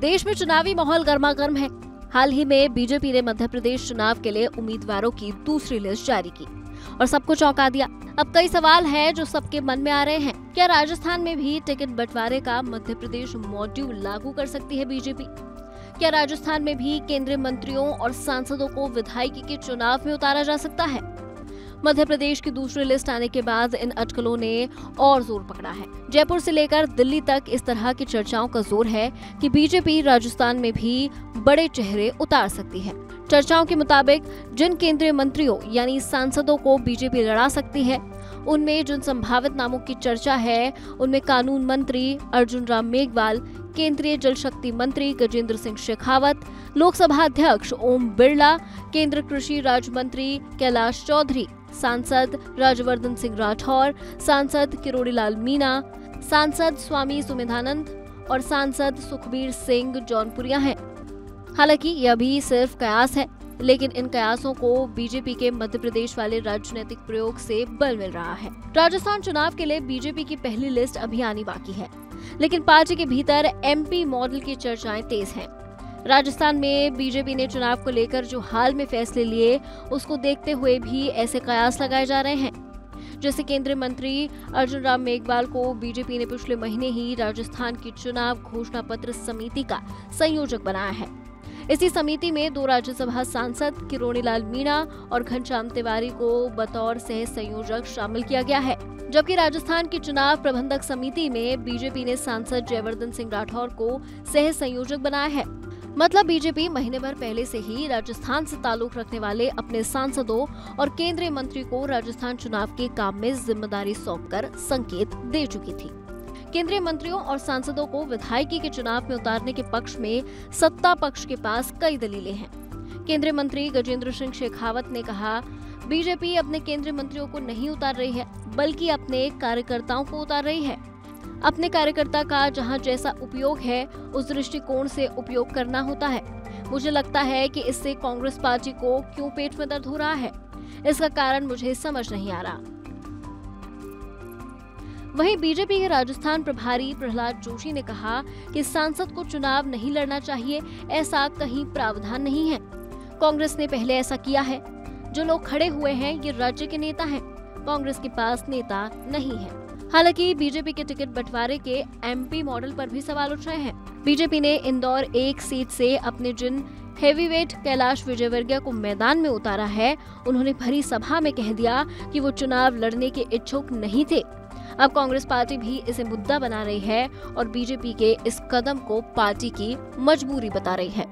देश में चुनावी माहौल गर्मागर्म है। हाल ही में बीजेपी ने मध्य प्रदेश चुनाव के लिए उम्मीदवारों की दूसरी लिस्ट जारी की और सबको चौंका दिया। अब कई सवाल हैं जो सबके मन में आ रहे हैं। क्या राजस्थान में भी टिकट बंटवारे का मध्य प्रदेश मॉड्यूल लागू कर सकती है बीजेपी? क्या राजस्थान में भी केंद्रीय मंत्रियों और सांसदों को विधायकी के चुनाव में उतारा जा सकता है? मध्य प्रदेश की दूसरी लिस्ट आने के बाद इन अटकलों ने और जोर पकड़ा है। जयपुर से लेकर दिल्ली तक इस तरह की चर्चाओं का जोर है कि बीजेपी राजस्थान में भी बड़े चेहरे उतार सकती है। चर्चाओं के मुताबिक जिन केंद्रीय मंत्रियों यानी सांसदों को बीजेपी लड़ा सकती है, उनमें जिन संभावित नामों की चर्चा है उनमें कानून मंत्री अर्जुन राम मेघवाल, केंद्रीय जल शक्ति मंत्री गजेंद्र सिंह शेखावत, लोकसभा अध्यक्ष ओम बिरला, केंद्रीय कृषि राज्य मंत्री कैलाश चौधरी, सांसद राज्यवर्धन सिंह राठौर, सांसद किरोड़ीलाल मीणा, सांसद स्वामी सुमेधानंद और सांसद सुखबीर सिंह जौनपुरिया हैं। हालांकि यह भी सिर्फ कयास है, लेकिन इन कयासों को बीजेपी के मध्य प्रदेश वाले राजनीतिक प्रयोग से बल मिल रहा है। राजस्थान चुनाव के लिए बीजेपी की पहली लिस्ट अभी आनी बाकी है, लेकिन पार्टी के भीतर एमपी मॉडल की चर्चाएं तेज हैं। राजस्थान में बीजेपी ने चुनाव को लेकर जो हाल में फैसले लिए, उसको देखते हुए भी ऐसे कयास लगाए जा रहे हैं। जैसे केंद्रीय मंत्री अर्जुन राम मेघवाल को बीजेपी ने पिछले महीने ही राजस्थान की चुनाव घोषणा पत्र समिति का संयोजक बनाया है। इसी समिति में 2 राज्यसभा सांसद किरोड़ीलाल मीणा और घनश्याम तिवारी को बतौर सह संयोजक शामिल किया गया है, जबकि राजस्थान की चुनाव प्रबंधक समिति में बीजेपी ने सांसद जयवर्धन सिंह राठौर को सह संयोजक बनाया है। मतलब बीजेपी महीने भर पहले से ही राजस्थान से ताल्लुक रखने वाले अपने सांसदों और केंद्रीय मंत्री को राजस्थान चुनाव के काम में जिम्मेदारी सौंपकर संकेत दे चुकी थी। केंद्रीय मंत्रियों और सांसदों को विधायकी के चुनाव में उतारने के पक्ष में सत्ता पक्ष के पास कई दलीलें हैं। केंद्रीय मंत्री गजेंद्र सिंह शेखावत ने कहा, बीजेपी अपने केंद्रीय मंत्रियों को नहीं उतार रही है, बल्कि अपने कार्यकर्ताओं को उतार रही है। अपने कार्यकर्ता का जहां जैसा उपयोग है, उस दृष्टिकोण से उपयोग करना होता है। मुझे लगता है कि इससे कांग्रेस पार्टी को क्यों पेट में दर्द हो रहा है, इसका कारण मुझे समझ नहीं आ रहा। वहीं बीजेपी के राजस्थान प्रभारी प्रहलाद जोशी ने कहा कि सांसद को चुनाव नहीं लड़ना चाहिए, ऐसा कहीं प्रावधान नहीं है। कांग्रेस ने पहले ऐसा किया है। जो लोग खड़े हुए हैं ये राज्य के नेता हैं, कांग्रेस के पास नेता नहीं है। हालांकि बीजेपी के टिकट बंटवारे के एमपी मॉडल पर भी सवाल उठ रहे हैं। बीजेपी ने इंदौर 1 सीट से अपने जिन हेवीवेट कैलाश विजयवर्गीय को मैदान में उतारा है, उन्होंने भरी सभा में कह दिया कि वो चुनाव लड़ने के इच्छुक नहीं थे। अब कांग्रेस पार्टी भी इसे मुद्दा बना रही है और बीजेपी के इस कदम को पार्टी की मजबूरी बता रही है।